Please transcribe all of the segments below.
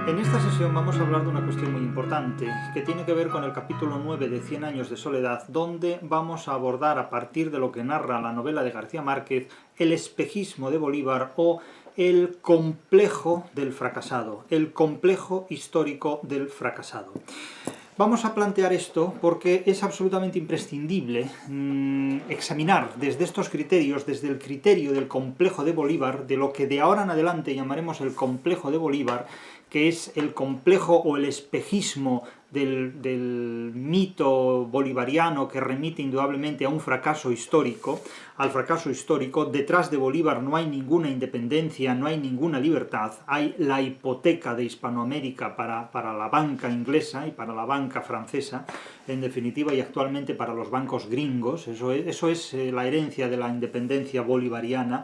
En esta sesión vamos a hablar de una cuestión muy importante que tiene que ver con el capítulo 9 de 100 años de soledad, donde vamos a abordar, a partir de lo que narra la novela de García Márquez, el espejismo de Bolívar o el complejo del fracasado, el complejo histórico del fracasado. Vamos a plantear esto porque es absolutamente imprescindible examinar desde estos criterios, desde el criterio del complejo de Bolívar, de lo que de ahora en adelante llamaremos el complejo de Bolívar, que es el complejo o el espejismo del mito bolivariano que remite indudablemente a un fracaso histórico, al fracaso histórico. Detrás de Bolívar no hay ninguna independencia, no hay ninguna libertad, hay la hipoteca de Hispanoamérica para la banca inglesa y para la banca francesa, en definitiva, y actualmente para los bancos gringos. Eso es la herencia de la independencia bolivariana,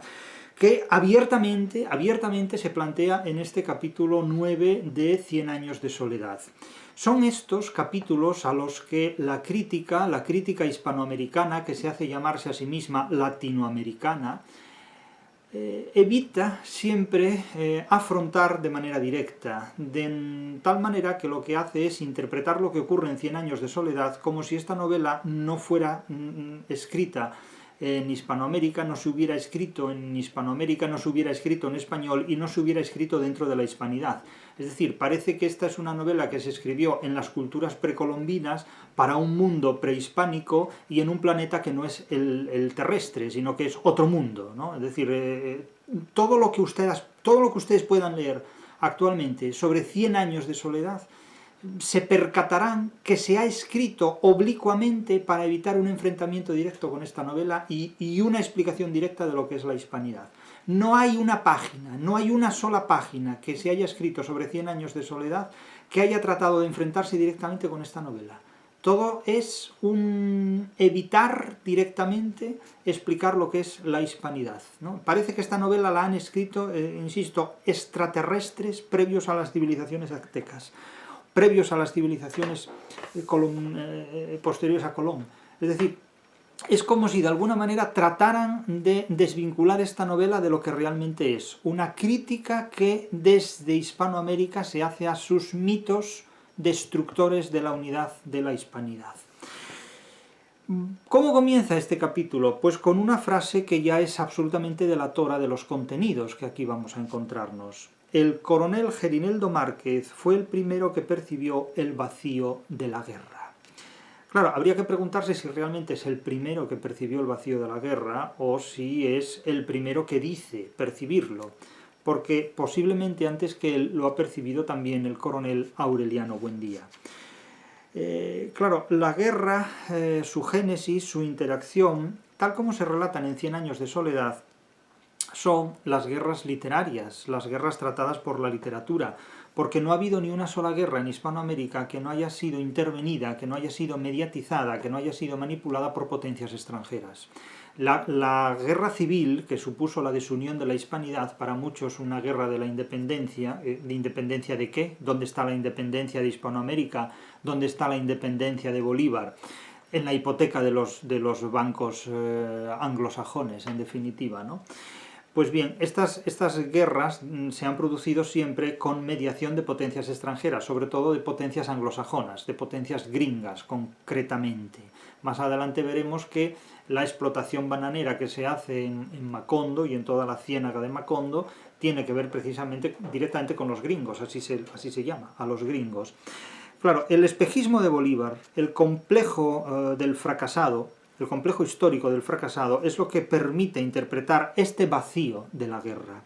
que abiertamente se plantea en este capítulo 9 de 100 años de soledad. Son estos capítulos a los que la crítica hispanoamericana, que se hace llamarse a sí misma latinoamericana, evita siempre afrontar de manera directa, de tal manera que lo que hace es interpretar lo que ocurre en 100 años de soledad como si esta novela no fuera escrita en Hispanoamérica, no se hubiera escrito en Hispanoamérica, no se hubiera escrito en español y no se hubiera escrito dentro de la hispanidad. Es decir, parece que esta es una novela que se escribió en las culturas precolombinas para un mundo prehispánico y en un planeta que no es el terrestre, sino que es otro mundo, ¿no? Es decir, todo lo que ustedes puedan leer actualmente sobre 100 años de soledad se percatarán que se ha escrito oblicuamente para evitar un enfrentamiento directo con esta novela y una explicación directa de lo que es la hispanidad. No hay una página, no hay una sola página que se haya escrito sobre 100 años de soledad que haya tratado de enfrentarse directamente con esta novela. Todo es un evitar directamente explicar lo que es la hispanidad, ¿no? Parece que esta novela la han escrito, insisto, extraterrestres previos a las civilizaciones aztecas, previos a las civilizaciones posteriores a Colón. Es decir, es como si de alguna manera trataran de desvincular esta novela de lo que realmente es una crítica que desde Hispanoamérica se hace a sus mitos destructores de la unidad de la hispanidad. ¿Cómo comienza este capítulo? Pues con una frase que ya es absolutamente delatora de los contenidos que aquí vamos a encontrarnos. El coronel Gerineldo Márquez fue el primero que percibió el vacío de la guerra. Claro, habría que preguntarse si realmente es el primero que percibió el vacío de la guerra o si es el primero que dice percibirlo, porque posiblemente antes que él lo ha percibido también el coronel Aureliano Buendía. Claro, la guerra, su génesis, su interacción, tal como se relatan en 100 años de soledad, son las guerras literarias, las guerras tratadas por la literatura, porque no ha habido ni una sola guerra en Hispanoamérica que no haya sido intervenida, que no haya sido mediatizada, que no haya sido manipulada por potencias extranjeras. La guerra civil, que supuso la desunión de la hispanidad, para muchos una guerra de la independencia. ¿De independencia de qué? ¿Dónde está la independencia de Hispanoamérica? ¿Dónde está la independencia de Bolívar? En la hipoteca de los bancos anglosajones, en definitiva, ¿no? Pues bien, estas guerras se han producido siempre con mediación de potencias extranjeras, sobre todo de potencias anglosajonas, de potencias gringas, concretamente. Más adelante veremos que la explotación bananera que se hace en Macondo y en toda la ciénaga de Macondo tiene que ver precisamente directamente con los gringos, así se llama, a los gringos. Claro, el espejismo de Bolívar, el complejo del fracasado, el complejo histórico del fracasado, es lo que permite interpretar este vacío de la guerra.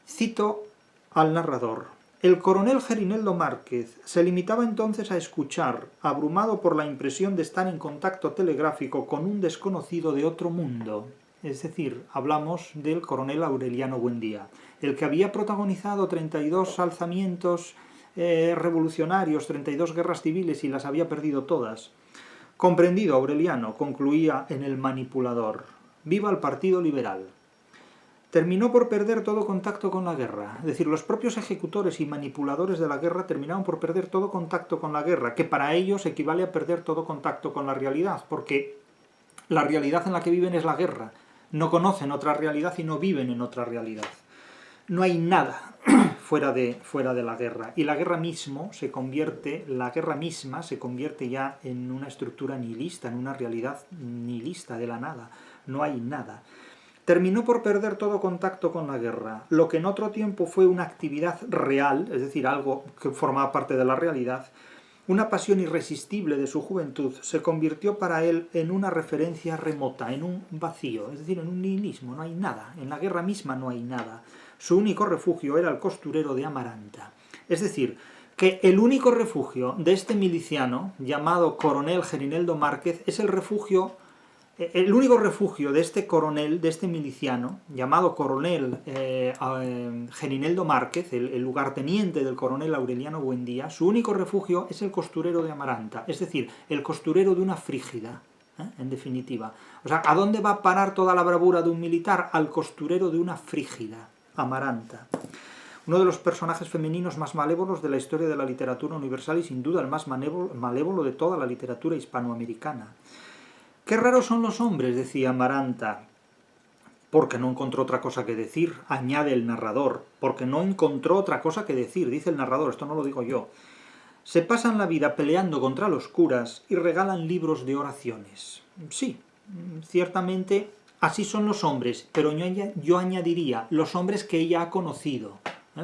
Cito al narrador. El coronel Gerineldo Márquez se limitaba entonces a escuchar, abrumado por la impresión de estar en contacto telegráfico con un desconocido de otro mundo. Es decir, hablamos del coronel Aureliano Buendía, el que había protagonizado 32 alzamientos revolucionarios, 32 guerras civiles y las había perdido todas. Comprendido, Aureliano, concluía en el manipulador. ¡Viva el Partido Liberal! Terminó por perder todo contacto con la guerra. Es decir, los propios ejecutores y manipuladores de la guerra terminaron por perder todo contacto con la guerra, que para ellos equivale a perder todo contacto con la realidad, porque la realidad en la que viven es la guerra. No conocen otra realidad y no viven en otra realidad. No hay nada fuera de la guerra. Y la guerra misma se convierte ya en una estructura nihilista, en una realidad nihilista de la nada. No hay nada. Terminó por perder todo contacto con la guerra. Lo que en otro tiempo fue una actividad real, es decir, algo que formaba parte de la realidad, una pasión irresistible de su juventud, se convirtió para él en una referencia remota, en un vacío, es decir, en un nihilismo. No hay nada. En la guerra misma no hay nada. Su único refugio era el costurero de Amaranta. Es decir, que el único refugio de este miliciano, llamado coronel Gerineldo Márquez, es el único refugio de este coronel, de este miliciano, llamado coronel Gerineldo Márquez, el lugarteniente del coronel Aureliano Buendía, su único refugio es el costurero de Amaranta, es decir, el costurero de una frígida, en definitiva. O sea, ¿a dónde va a parar toda la bravura de un militar? Al costurero de una frígida, Amaranta. Uno de los personajes femeninos más malévolos de la historia de la literatura universal y sin duda el más malévolo de toda la literatura hispanoamericana. Qué raros son los hombres, decía Amaranta, porque no encontró otra cosa que decir, añade el narrador, porque no encontró otra cosa que decir, dice el narrador, esto no lo digo yo. Se pasan la vida peleando contra los curas y regalan libros de oraciones. Sí, ciertamente así son los hombres, pero yo añadiría los hombres que ella ha conocido,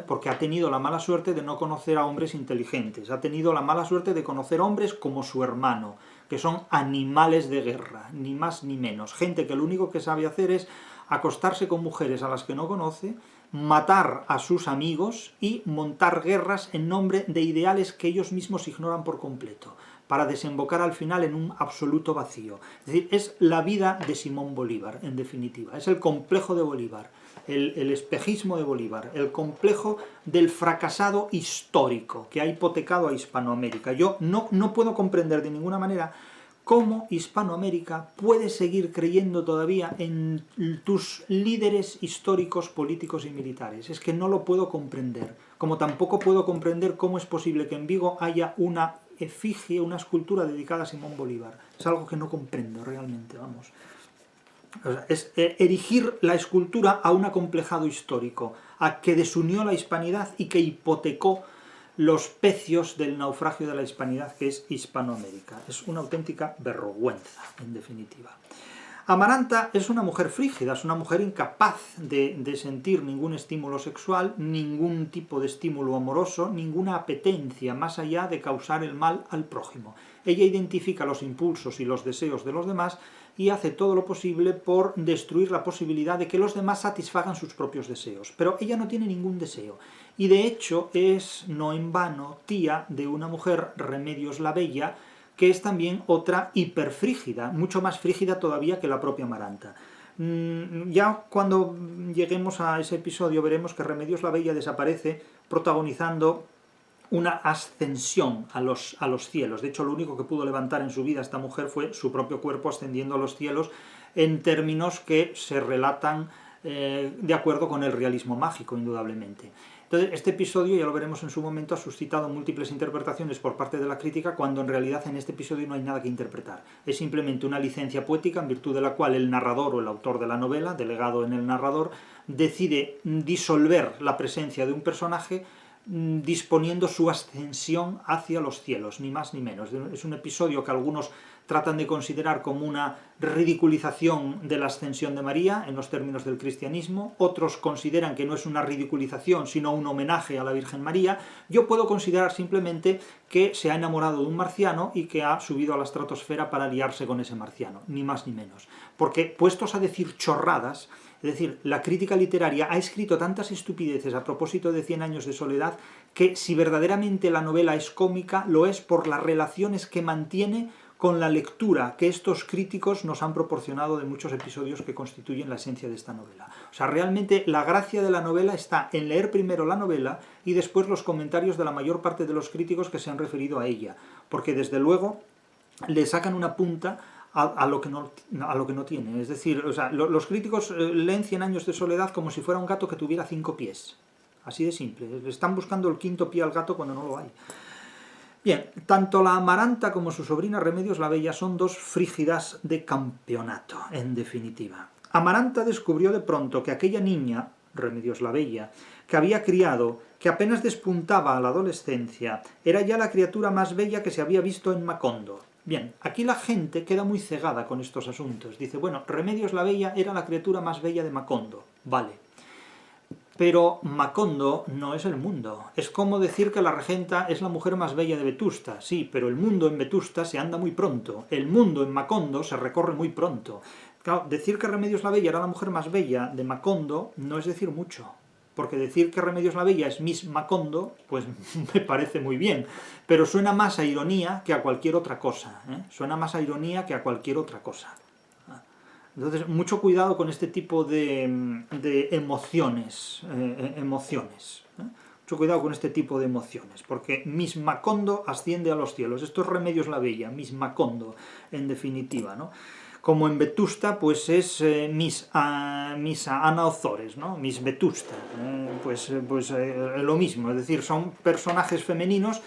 porque ha tenido la mala suerte de no conocer a hombres inteligentes, ha tenido la mala suerte de conocer hombres como su hermano, que son animales de guerra, ni más ni menos. Gente que lo único que sabe hacer es acostarse con mujeres a las que no conoce, matar a sus amigos y montar guerras en nombre de ideales que ellos mismos ignoran por completo, para desembocar al final en un absoluto vacío. Es decir, es la vida de Simón Bolívar, en definitiva. Es el complejo de Bolívar, el espejismo de Bolívar, el complejo del fracasado histórico que ha hipotecado a Hispanoamérica. Yo no puedo comprender de ninguna manera cómo Hispanoamérica puede seguir creyendo todavía en tus líderes históricos, políticos y militares. Es que no lo puedo comprender. Como tampoco puedo comprender cómo es posible que en Vigo haya una efigie, una escultura dedicada a Simón Bolívar. Es algo que no comprendo realmente, vamos. O sea, es erigir la escultura a un acomplejado histórico, a que desunió la hispanidad y que hipotecó los pecios del naufragio de la hispanidad que es Hispanoamérica. Es una auténtica vergüenza, en definitiva. Amaranta es una mujer frígida, es una mujer incapaz de sentir ningún estímulo sexual, ningún tipo de estímulo amoroso, ninguna apetencia más allá de causar el mal al prójimo. Ella identifica los impulsos y los deseos de los demás y hace todo lo posible por destruir la posibilidad de que los demás satisfagan sus propios deseos. Pero ella no tiene ningún deseo. Y de hecho es, no en vano, tía de una mujer, Remedios la Bella, que es también otra hiperfrígida, mucho más frígida todavía que la propia Amaranta. Ya cuando lleguemos a ese episodio veremos que Remedios la Bella desaparece protagonizando una ascensión a los cielos. De hecho, lo único que pudo levantar en su vida esta mujer fue su propio cuerpo ascendiendo a los cielos en términos que se relatan de acuerdo con el realismo mágico, indudablemente. Entonces, este episodio, ya lo veremos en su momento, ha suscitado múltiples interpretaciones por parte de la crítica, cuando en realidad en este episodio no hay nada que interpretar. Es simplemente una licencia poética en virtud de la cual el narrador o el autor de la novela, delegado en el narrador, decide disolver la presencia de un personaje disponiendo su ascensión hacia los cielos, ni más ni menos. Es un episodio que algunos tratan de considerar como una ridiculización de la ascensión de María en los términos del cristianismo, otros consideran que no es una ridiculización sino un homenaje a la Virgen María. Yo puedo considerar simplemente que se ha enamorado de un marciano y que ha subido a la estratosfera para liarse con ese marciano, ni más ni menos. Porque puestos a decir chorradas, es decir, la crítica literaria ha escrito tantas estupideces a propósito de 100 años de soledad que si verdaderamente la novela es cómica, lo es por las relaciones que mantiene con la lectura que estos críticos nos han proporcionado de muchos episodios que constituyen la esencia de esta novela. O sea, realmente la gracia de la novela está en leer primero la novela y después los comentarios de la mayor parte de los críticos que se han referido a ella, porque desde luego le sacan una punta a lo que no tiene. Es decir, o sea, los críticos leen 100 años de soledad como si fuera un gato que tuviera 5 pies. Así de simple. Están buscando el 5.º pie al gato cuando no lo hay. Bien, tanto la Amaranta como su sobrina Remedios la Bella son dos frígidas de campeonato, en definitiva. Amaranta descubrió de pronto que aquella niña, Remedios la Bella, que había criado, que apenas despuntaba a la adolescencia, era ya la criatura más bella que se había visto en Macondo. Bien, aquí la gente queda muy cegada con estos asuntos. Dice, bueno, Remedios la Bella era la criatura más bella de Macondo. Vale. Pero Macondo no es el mundo. Es como decir que la regenta es la mujer más bella de Vetusta. Sí, pero el mundo en Vetusta se anda muy pronto. El mundo en Macondo se recorre muy pronto. Claro, decir que Remedios la Bella era la mujer más bella de Macondo no es decir mucho. Porque decir que Remedios la Bella es Miss Macondo, pues me parece muy bien. Pero suena más a ironía que a cualquier otra cosa. Suena más a ironía que a cualquier otra cosa. Entonces, mucho cuidado con este tipo de emociones. Mucho cuidado con este tipo de emociones, porque Miss Macondo asciende a los cielos. Esto es Remedios la Bella, Miss Macondo, en definitiva, ¿no? Como en Vetusta, pues es Miss Ana Ozores, ¿no? Miss Vetusta. Lo mismo, es decir, son personajes femeninos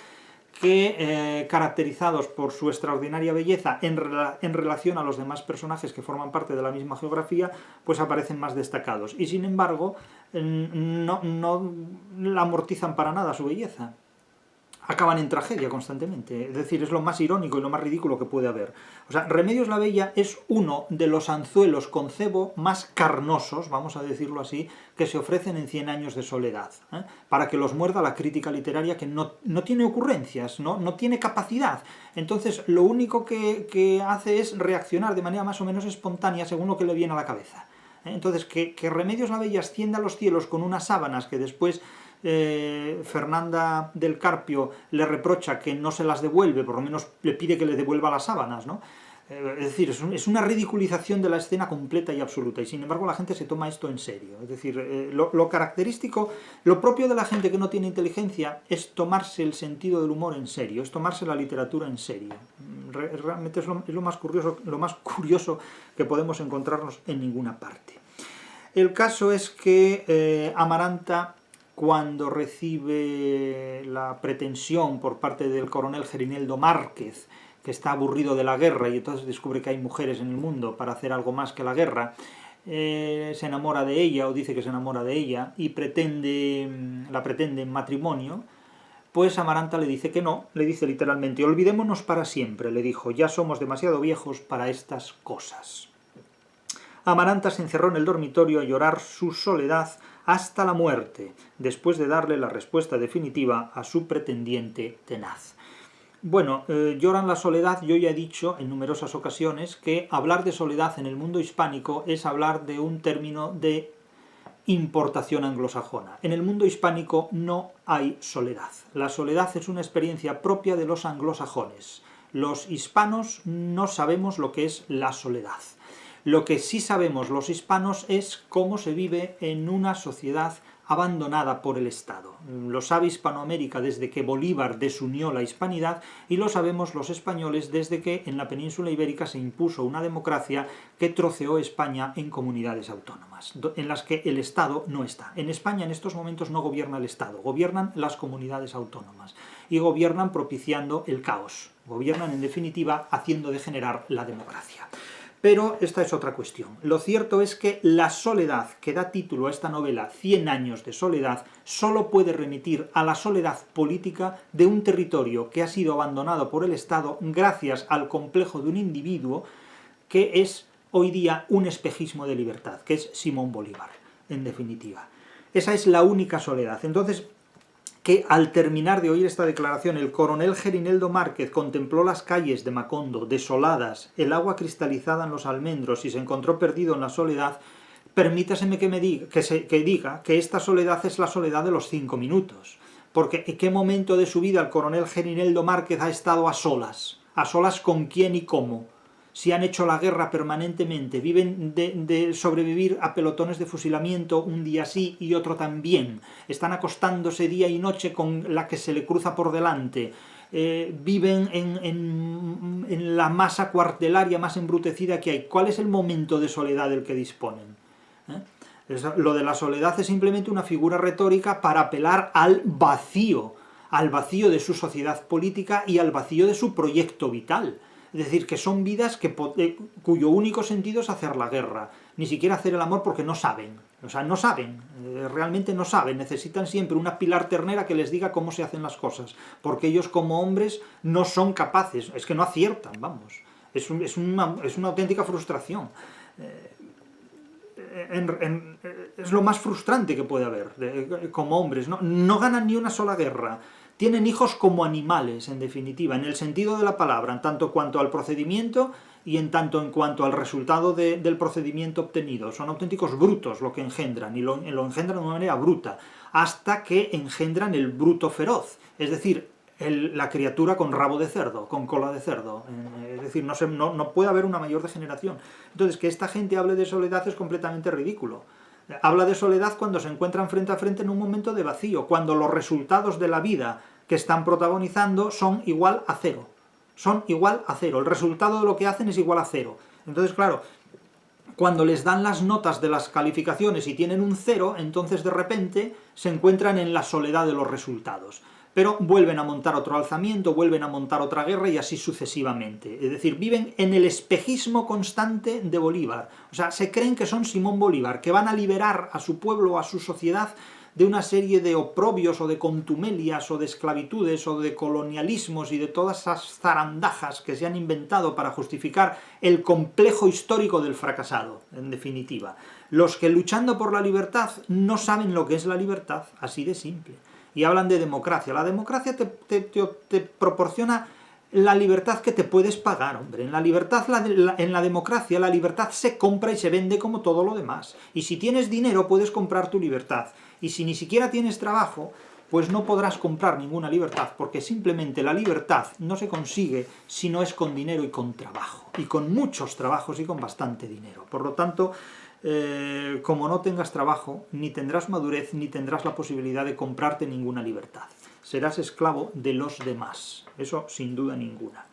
que, caracterizados por su extraordinaria belleza en relación a los demás personajes que forman parte de la misma geografía, pues aparecen más destacados. Y sin embargo, no la amortizan para nada su belleza. Acaban en tragedia constantemente, es decir, es lo más irónico y lo más ridículo que puede haber. O sea, Remedios la Bella es uno de los anzuelos con cebo más carnosos, vamos a decirlo así, que se ofrecen en 100 años de soledad, para que los muerda la crítica literaria, que no tiene ocurrencias, no tiene capacidad. Entonces, lo único que hace es reaccionar de manera más o menos espontánea según lo que le viene a la cabeza. Entonces, que Remedios la Bella ascienda a los cielos con unas sábanas que después Fernanda del Carpio le reprocha que no se las devuelve, por lo menos le pide que le devuelva las sábanas, ¿no? Es decir, es una ridiculización de la escena completa y absoluta, y sin embargo la gente se toma esto en serio. Es decir, lo característico, lo propio de la gente que no tiene inteligencia es tomarse el sentido del humor en serio, es tomarse la literatura en serio. Realmente es lo más curioso que podemos encontrarnos en ninguna parte. El caso es que Amaranta, cuando recibe la pretensión por parte del coronel Gerineldo Márquez, que está aburrido de la guerra y entonces descubre que hay mujeres en el mundo para hacer algo más que la guerra, se enamora de ella, o dice que se enamora de ella, y la pretende en matrimonio, pues Amaranta le dice que no, le dice literalmente, olvidémonos para siempre, le dijo, ya somos demasiado viejos para estas cosas. Amaranta se encerró en el dormitorio a llorar su soledad hasta la muerte, después de darle la respuesta definitiva a su pretendiente tenaz. Bueno, lloran la soledad. Yo ya he dicho en numerosas ocasiones que hablar de soledad en el mundo hispánico es hablar de un término de importación anglosajona. En el mundo hispánico no hay soledad. La soledad es una experiencia propia de los anglosajones. Los hispanos no sabemos lo que es la soledad. Lo que sí sabemos los hispanos es cómo se vive en una sociedad abandonada por el Estado. Lo sabe Hispanoamérica desde que Bolívar desunió la hispanidad, y lo sabemos los españoles desde que en la península ibérica se impuso una democracia que troceó España en comunidades autónomas, en las que el Estado no está. En España en estos momentos no gobierna el Estado, gobiernan las comunidades autónomas, y gobiernan propiciando el caos, gobiernan en definitiva haciendo degenerar la democracia. Pero esta es otra cuestión. Lo cierto es que la soledad que da título a esta novela, 100 años de soledad, solo puede remitir a la soledad política de un territorio que ha sido abandonado por el Estado gracias al complejo de un individuo que es hoy día un espejismo de libertad, que es Simón Bolívar, en definitiva. Esa es la única soledad. Entonces, que al terminar de oír esta declaración el coronel Gerineldo Márquez contempló las calles de Macondo desoladas, el agua cristalizada en los almendros y se encontró perdido en la soledad, permítaseme que diga que esta soledad es la soledad de los 5 minutos. Porque ¿en qué momento de su vida el coronel Gerineldo Márquez ha estado a solas? ¿A solas con quién y cómo? Si han hecho la guerra permanentemente, viven de sobrevivir a pelotones de fusilamiento un día sí y otro también, están acostándose día y noche con la que se le cruza por delante, viven en la masa cuartelaria más embrutecida que hay. ¿Cuál es el momento de soledad del que disponen? Lo de la soledad es simplemente una figura retórica para apelar al vacío de su sociedad política y al vacío de su proyecto vital. Es decir, que son vidas cuyo único sentido es hacer la guerra. ni siquiera hacer el amor porque no saben. O sea, no saben, realmente no saben, necesitan siempre una Pilar Ternera que les diga cómo se hacen las cosas, porque ellos como hombres no son capaces, es que no aciertan, vamos, es una auténtica frustración. Es lo más frustrante que puede haber como hombres, no ganan ni una sola guerra, tienen hijos como animales, en definitiva, en el sentido de la palabra, en tanto cuanto al procedimiento y en tanto en cuanto al resultado del procedimiento obtenido. Son auténticos brutos lo que engendran, y lo engendran de una manera bruta, hasta que engendran el bruto feroz, es decir, la criatura con rabo de cerdo, con cola de cerdo. Es decir, no puede haber una mayor degeneración. Entonces, que esta gente hable de soledad es completamente ridículo. Habla de soledad cuando se encuentran frente a frente en un momento de vacío, cuando los resultados de la vida que están protagonizando son igual a cero. Son igual a cero. El resultado de lo que hacen es igual a cero. Entonces, claro, cuando les dan las notas de las calificaciones y tienen un 0, entonces de repente se encuentran en la soledad de los resultados. Pero vuelven a montar otro alzamiento, vuelven a montar otra guerra y así sucesivamente. Es decir, viven en el espejismo constante de Bolívar. O sea, se creen que son Simón Bolívar, que van a liberar a su pueblo, a su sociedad, de una serie de oprobios o de contumelias o de esclavitudes o de colonialismos y de todas esas zarandajas que se han inventado para justificar el complejo histórico del fracasado, en definitiva. Los que luchando por la libertad no saben lo que es la libertad, así de simple. Y hablan de democracia. La democracia te proporciona la libertad que te puedes pagar, hombre. En la democracia la libertad se compra y se vende como todo lo demás. Y si tienes dinero puedes comprar tu libertad. Y si ni siquiera tienes trabajo, pues no podrás comprar ninguna libertad, porque simplemente la libertad no se consigue si no es con dinero y con trabajo. Y con muchos trabajos y con bastante dinero. Por lo tanto, como no tengas trabajo, ni tendrás madurez, ni tendrás la posibilidad de comprarte ninguna libertad. Serás esclavo de los demás. Eso sin duda ninguna.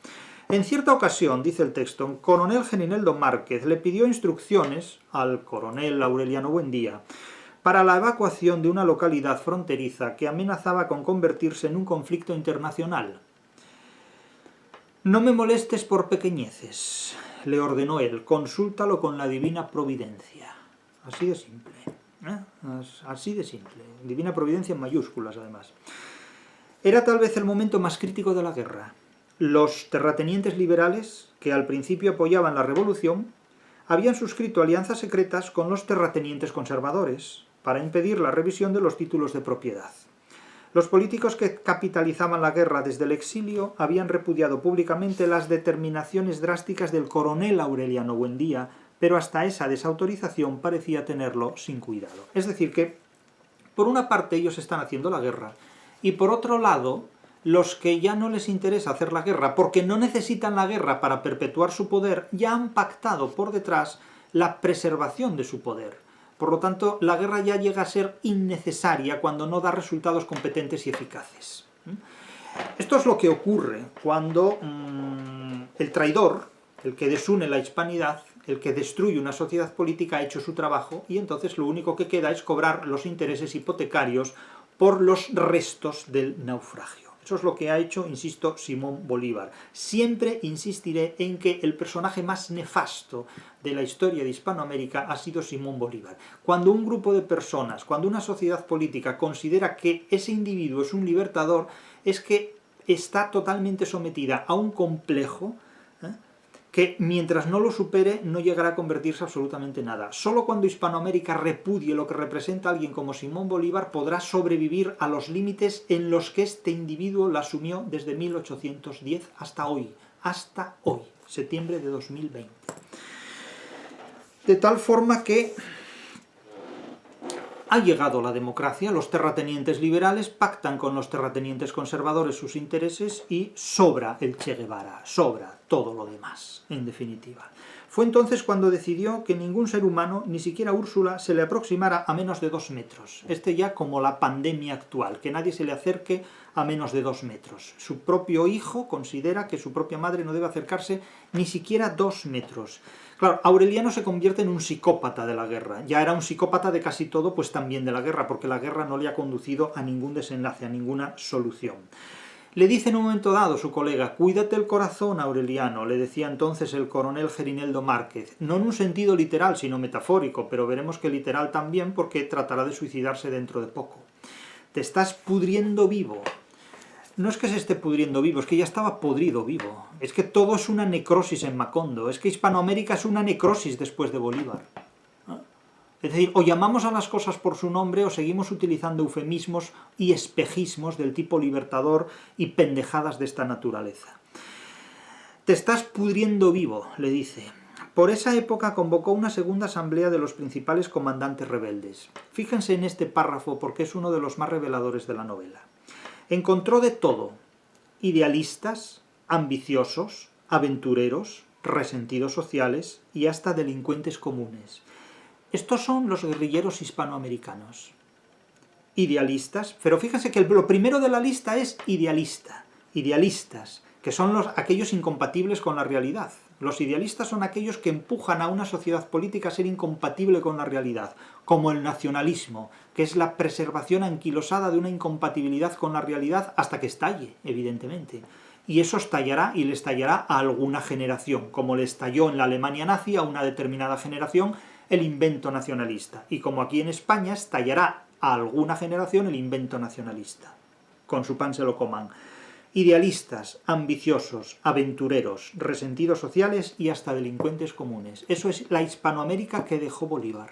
En cierta ocasión, dice el texto, un coronel Gerineldo Márquez le pidió instrucciones al coronel Aureliano Buendía para la evacuación de una localidad fronteriza que amenazaba con convertirse en un conflicto internacional. No me molestes por pequeñeces, le ordenó él, consúltalo con la divina providencia. Así de simple, así de simple. Divina providencia en mayúsculas, además. Era tal vez el momento más crítico de la guerra. Los terratenientes liberales, que al principio apoyaban la revolución, habían suscrito alianzas secretas con los terratenientes conservadores para impedir la revisión de los títulos de propiedad. Los políticos que capitalizaban la guerra desde el exilio habían repudiado públicamente las determinaciones drásticas del coronel Aureliano Buendía, pero hasta esa desautorización parecía tenerlo sin cuidado. Es decir que, por una parte, ellos están haciendo la guerra, y por otro lado, los que ya no les interesa hacer la guerra, porque no necesitan la guerra para perpetuar su poder, ya han pactado por detrás la preservación de su poder. Por lo tanto, la guerra ya llega a ser innecesaria cuando no da resultados competentes y eficaces. Esto es lo que ocurre cuando el traidor, el que desune la hispanidad, el que destruye una sociedad política, ha hecho su trabajo y entonces lo único que queda es cobrar los intereses hipotecarios por los restos del naufragio. Eso es lo que ha hecho, insisto, Simón Bolívar. Siempre insistiré en que el personaje más nefasto de la historia de Hispanoamérica ha sido Simón Bolívar. Cuando un grupo de personas, cuando una sociedad política considera que ese individuo es un libertador, es que está totalmente sometida a un complejo que mientras no lo supere no llegará a convertirse absolutamente en nada. Solo cuando Hispanoamérica repudie lo que representa a alguien como Simón Bolívar podrá sobrevivir a los límites en los que este individuo la asumió desde 1810 hasta hoy, septiembre de 2020. De tal forma que ha llegado la democracia, los terratenientes liberales pactan con los terratenientes conservadores sus intereses y sobra el Che Guevara, sobra todo lo demás, en definitiva. Fue entonces cuando decidió que ningún ser humano, ni siquiera Úrsula, se le aproximara a menos de 2 metros. Ya como la pandemia actual, que nadie se le acerque a menos de 2 metros. Su propio hijo considera que su propia madre no debe acercarse ni siquiera 2 metros. Claro, Aureliano se convierte en un psicópata de la guerra. Ya era un psicópata de casi todo, pues también de la guerra, porque la guerra no le ha conducido a ningún desenlace, a ninguna solución. Le dice en un momento dado su colega: cuídate el corazón, Aureliano, le decía entonces el coronel Gerineldo Márquez, no en un sentido literal, sino metafórico, pero veremos que literal también, porque tratará de suicidarse dentro de poco. Te estás pudriendo vivo. No es que se esté pudriendo vivo, es que ya estaba podrido vivo. Es que todo es una necrosis en Macondo, es que Hispanoamérica es una necrosis después de Bolívar. Es decir, o llamamos a las cosas por su nombre o seguimos utilizando eufemismos y espejismos del tipo libertador y pendejadas de esta naturaleza. Te estás pudriendo vivo, le dice. Por esa época convocó una segunda asamblea de los principales comandantes rebeldes. Fíjense en este párrafo porque es uno de los más reveladores de la novela. Encontró de todo: idealistas, ambiciosos, aventureros, resentidos sociales y hasta delincuentes comunes. Estos son los guerrilleros hispanoamericanos. Idealistas, pero fíjense que lo primero de la lista es idealista. Idealistas, que son aquellos incompatibles con la realidad. Los idealistas son aquellos que empujan a una sociedad política a ser incompatible con la realidad, como el nacionalismo, que es la preservación anquilosada de una incompatibilidad con la realidad hasta que estalle, evidentemente. Y eso estallará y le estallará a alguna generación, como le estalló en la Alemania nazi a una determinada generación el invento nacionalista, y como aquí en España estallará a alguna generación el invento nacionalista. Con su pan se lo coman. Idealistas, ambiciosos, aventureros, resentidos sociales y hasta delincuentes comunes. Eso es la Hispanoamérica que dejó Bolívar.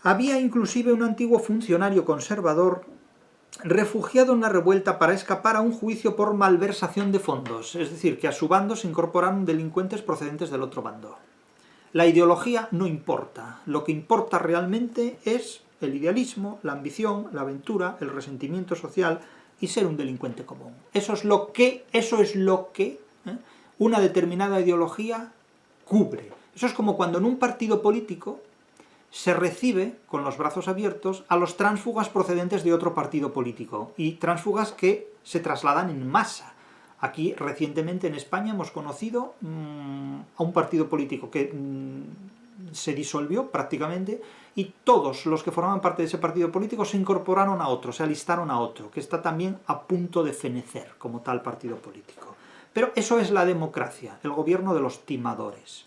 Había inclusive un antiguo funcionario conservador refugiado en la revuelta para escapar a un juicio por malversación de fondos, es decir, que a su bando se incorporaron delincuentes procedentes del otro bando. La ideología no importa, lo que importa realmente es el idealismo, la ambición, la aventura, el resentimiento social y ser un delincuente común. Eso es lo que una determinada ideología cubre. Eso es como cuando en un partido político se recibe con los brazos abiertos a los tránsfugas procedentes de otro partido político, y tránsfugas que se trasladan en masa. Aquí recientemente en España hemos conocido a un partido político que se disolvió prácticamente, y todos los que formaban parte de ese partido político se incorporaron a otro, se alistaron a otro, que está también a punto de fenecer como tal partido político. Pero eso es la democracia, el gobierno de los timadores.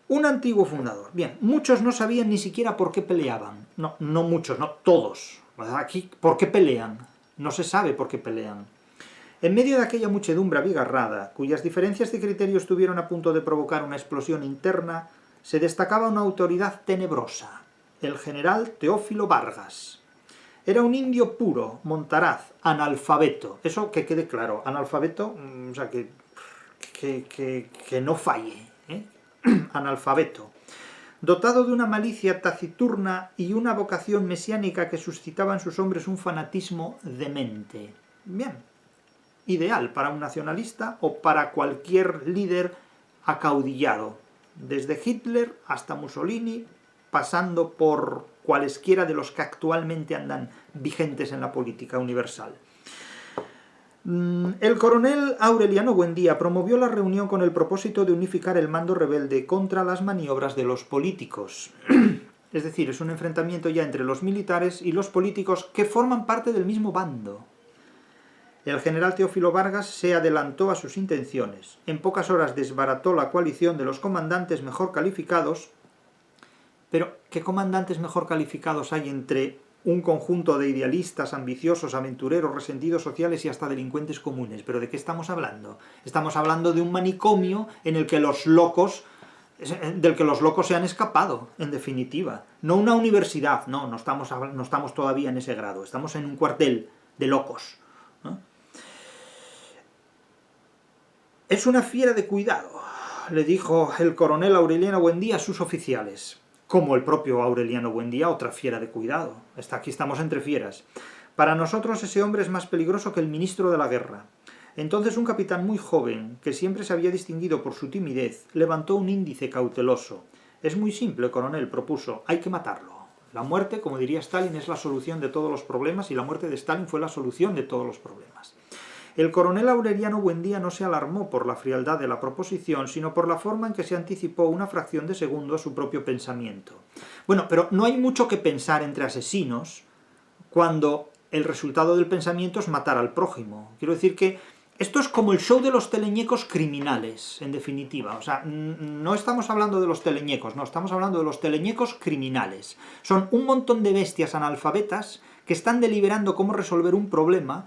Un antiguo fundador. Bien, muchos no sabían ni siquiera por qué peleaban. No muchos, no todos. Aquí, ¿por qué pelean? No se sabe por qué pelean. En medio de aquella muchedumbre abigarrada, cuyas diferencias de criterio estuvieron a punto de provocar una explosión interna, se destacaba una autoridad tenebrosa, el general Teófilo Vargas. Era un indio puro, montaraz, analfabeto. Eso que quede claro, analfabeto, o sea, que no falle, analfabeto. Dotado de una malicia taciturna y una vocación mesiánica que suscitaba en sus hombres un fanatismo demente. Bien, ideal para un nacionalista o para cualquier líder acaudillado, desde Hitler hasta Mussolini, pasando por cualesquiera de los que actualmente andan vigentes en la política universal. El coronel Aureliano Buendía promovió la reunión con el propósito de unificar el mando rebelde contra las maniobras de los políticos. Es decir, es un enfrentamiento ya entre los militares y los políticos que forman parte del mismo bando. El general Teófilo Vargas se adelantó a sus intenciones. En pocas horas desbarató la coalición de los comandantes mejor calificados. Pero, ¿qué comandantes mejor calificados hay entre un conjunto de idealistas, ambiciosos, aventureros, resentidos sociales y hasta delincuentes comunes? ¿Pero de qué estamos hablando? Estamos hablando de un manicomio en el que del que los locos se han escapado, en definitiva. No una universidad, no estamos todavía en ese grado. Estamos en un cuartel de locos, ¿no? Es una fiera de cuidado, le dijo el coronel Aureliano Buendía a sus oficiales. Como el propio Aureliano Buendía, otra fiera de cuidado. Aquí estamos entre fieras. Para nosotros ese hombre es más peligroso que el ministro de la guerra. Entonces un capitán muy joven, que siempre se había distinguido por su timidez, levantó un índice cauteloso. Es muy simple, coronel, propuso. Hay que matarlo. La muerte, como diría Stalin, es la solución de todos los problemas, y la muerte de Stalin fue la solución de todos los problemas. El coronel Aureliano Buendía no se alarmó por la frialdad de la proposición, sino por la forma en que se anticipó una fracción de segundo a su propio pensamiento. Bueno, pero no hay mucho que pensar entre asesinos cuando el resultado del pensamiento es matar al prójimo. Quiero decir que esto es como el show de los teleñecos criminales, en definitiva. O sea, no estamos hablando de los teleñecos, no, estamos hablando de los teleñecos criminales. Son un montón de bestias analfabetas que están deliberando cómo resolver un problema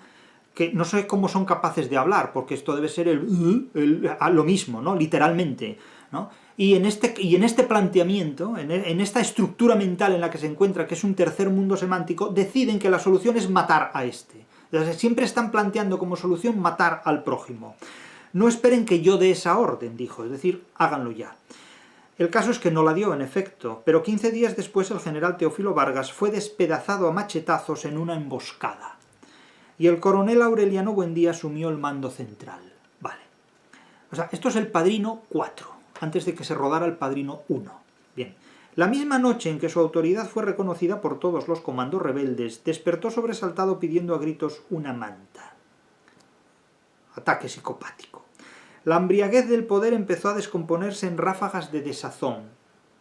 que no sé cómo son capaces de hablar, porque esto debe ser lo mismo, ¿no? Literalmente, ¿no? Y en este planteamiento, en esta estructura mental en la que se encuentra, que es un tercer mundo semántico, deciden que la solución es matar a este. Entonces, siempre están planteando como solución matar al prójimo. No esperen que yo dé esa orden, dijo, es decir, háganlo ya. El caso es que no la dio, en efecto, pero 15 días después el general Teófilo Vargas fue despedazado a machetazos en una emboscada. Y el coronel Aureliano Buendía asumió el mando central. Vale. O sea, esto es el Padrino 4, antes de que se rodara el Padrino 1. Bien. La misma noche en que su autoridad fue reconocida por todos los comandos rebeldes, despertó sobresaltado pidiendo a gritos una manta. Ataque psicopático. La embriaguez del poder empezó a descomponerse en ráfagas de desazón.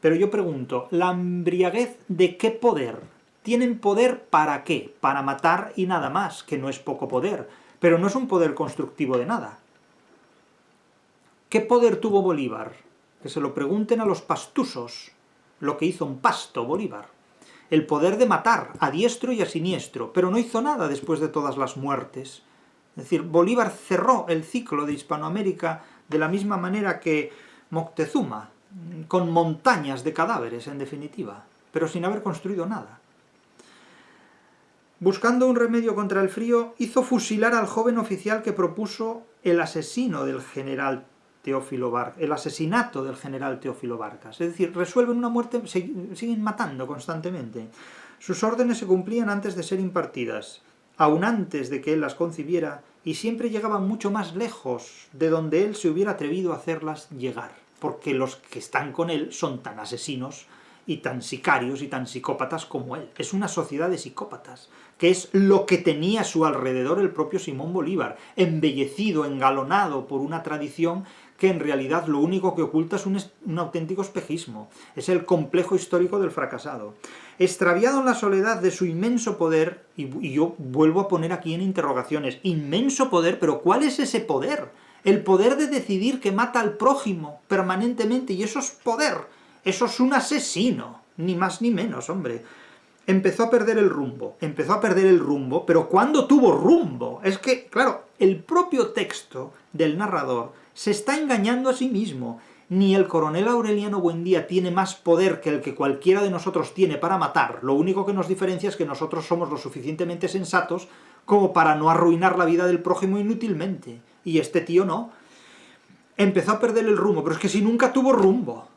Pero yo pregunto, ¿la embriaguez de qué poder? ¿Tienen poder para qué? Para matar y nada más, que no es poco poder, pero no es un poder constructivo de nada. ¿Qué poder tuvo Bolívar? Que se lo pregunten a los pastusos, lo que hizo un pasto Bolívar. El poder de matar a diestro y a siniestro, pero no hizo nada después de todas las muertes. Es decir, Bolívar cerró el ciclo de Hispanoamérica de la misma manera que Moctezuma, con montañas de cadáveres, en definitiva, pero sin haber construido nada. Buscando un remedio contra el frío, hizo fusilar al joven oficial que propuso el asesinato del general Teófilo Vargas. Es decir, resuelven una muerte, siguen matando constantemente. Sus órdenes se cumplían antes de ser impartidas, aun antes de que él las concibiera, y siempre llegaban mucho más lejos de donde él se hubiera atrevido a hacerlas llegar, porque los que están con él son tan asesinos y tan sicarios y tan psicópatas como él. Es una sociedad de psicópatas, que es lo que tenía a su alrededor el propio Simón Bolívar, embellecido, engalonado por una tradición que en realidad lo único que oculta es un auténtico espejismo. Es el complejo histórico del fracasado. Extraviado en la soledad de su inmenso poder, y yo vuelvo a poner aquí en interrogaciones, inmenso poder, pero ¿cuál es ese poder? El poder de decidir que mata al prójimo permanentemente, y eso es poder. Eso es un asesino, ni más ni menos, hombre. Empezó a perder el rumbo, pero ¿cuándo tuvo rumbo? Es que, claro, el propio texto del narrador se está engañando a sí mismo. Ni el coronel Aureliano Buendía tiene más poder que el que cualquiera de nosotros tiene para matar. Lo único que nos diferencia es que nosotros somos lo suficientemente sensatos como para no arruinar la vida del prójimo inútilmente. Y este tío no. Empezó a perder el rumbo, pero es que si nunca tuvo rumbo.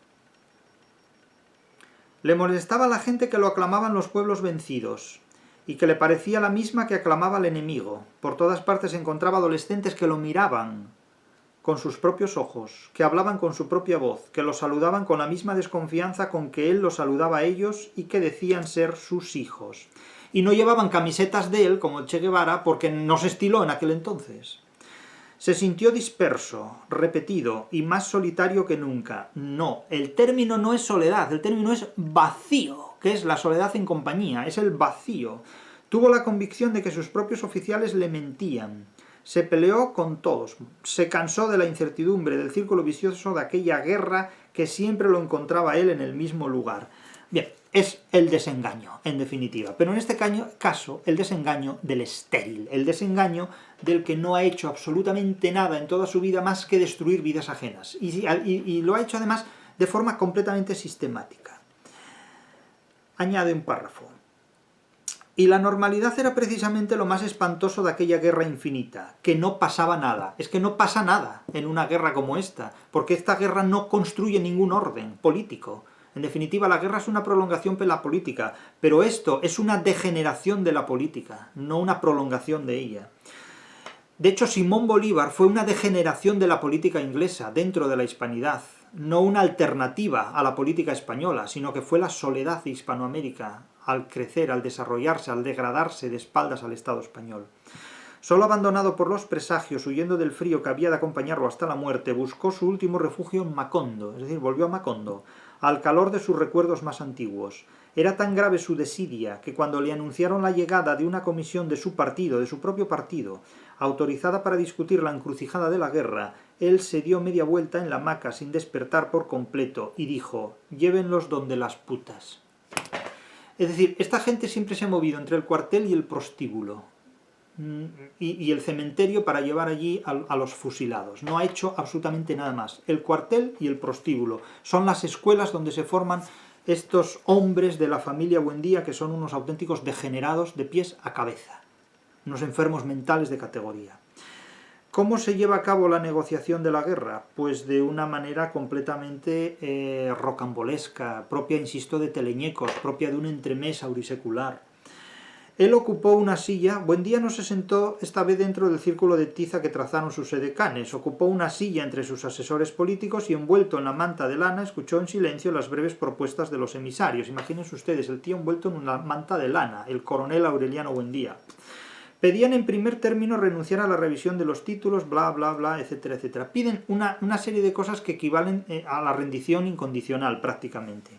Le molestaba a la gente que lo aclamaban los pueblos vencidos, y que le parecía la misma que aclamaba al enemigo. Por todas partes encontraba adolescentes que lo miraban con sus propios ojos, que hablaban con su propia voz, que lo saludaban con la misma desconfianza con que él los saludaba a ellos y que decían ser sus hijos. Y no llevaban camisetas de él, como Che Guevara, porque no se estiló en aquel entonces. Se sintió disperso, repetido y más solitario que nunca. No, el término no es soledad, el término es vacío, que es la soledad en compañía, es el vacío. Tuvo la convicción de que sus propios oficiales le mentían. Se peleó con todos, se cansó de la incertidumbre, del círculo vicioso de aquella guerra que siempre lo encontraba él en el mismo lugar. Bien, es el desengaño, en definitiva. Pero en este caso, el desengaño del estéril, el desengaño del que no ha hecho absolutamente nada en toda su vida más que destruir vidas ajenas. Y lo ha hecho además de forma completamente sistemática. Añade un párrafo. Y la normalidad era precisamente lo más espantoso de aquella guerra infinita, que no pasaba nada. Es que no pasa nada en una guerra como esta, porque esta guerra no construye ningún orden político. En definitiva, la guerra es una prolongación de la política, pero esto es una degeneración de la política, no una prolongación de ella. De hecho, Simón Bolívar fue una degeneración de la política inglesa dentro de la hispanidad, no una alternativa a la política española, sino que fue la soledad de Hispanoamérica al crecer, al desarrollarse, al degradarse de espaldas al Estado español. Solo abandonado por los presagios, huyendo del frío que había de acompañarlo hasta la muerte, buscó su último refugio en Macondo, es decir, volvió a Macondo, al calor de sus recuerdos más antiguos. Era tan grave su desidia que cuando le anunciaron la llegada de una comisión de su partido, de su propio partido, autorizada para discutir la encrucijada de la guerra, él se dio media vuelta en la hamaca sin despertar por completo y dijo: «Llévenlos donde las putas». Es decir, esta gente siempre se ha movido entre el cuartel y el prostíbulo y el cementerio para llevar allí a los fusilados. No ha hecho absolutamente nada más. El cuartel y el prostíbulo son las escuelas donde se forman estos hombres de la familia Buendía, que son unos auténticos degenerados de pies a cabeza, unos enfermos mentales de categoría. ¿Cómo se lleva a cabo la negociación de la guerra? Pues de una manera completamente rocambolesca, propia, insisto, de teleñecos, propia de un entremés aurisecular. Él ocupó una silla. Buendía no se sentó esta vez dentro del círculo de tiza que trazaron sus edecanes, ocupó una silla entre sus asesores políticos y, envuelto en la manta de lana, escuchó en silencio las breves propuestas de los emisarios. Imagínense ustedes, el tío envuelto en una manta de lana, el coronel Aureliano Buendía. Pedían en primer término renunciar a la revisión de los títulos, bla, bla, bla, etcétera, etcétera. Piden una serie de cosas que equivalen a la rendición incondicional, prácticamente.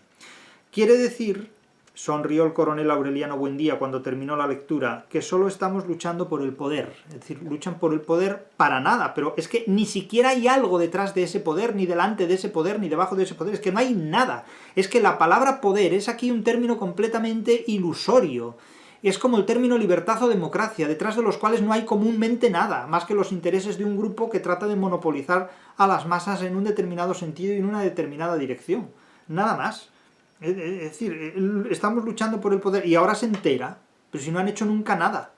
Quiere decir, sonrió el coronel Aureliano Buendía cuando terminó la lectura, que solo estamos luchando por el poder. Es decir, luchan por el poder para nada, pero es que ni siquiera hay algo detrás de ese poder, ni delante de ese poder, ni debajo de ese poder. Es que no hay nada. Es que la palabra poder es aquí un término completamente ilusorio. Es como el término libertad o democracia, detrás de los cuales no hay comúnmente nada, más que los intereses de un grupo que trata de monopolizar a las masas en un determinado sentido y en una determinada dirección. Nada más. Es decir, estamos luchando por el poder y ahora se entera, pero si no han hecho nunca nada.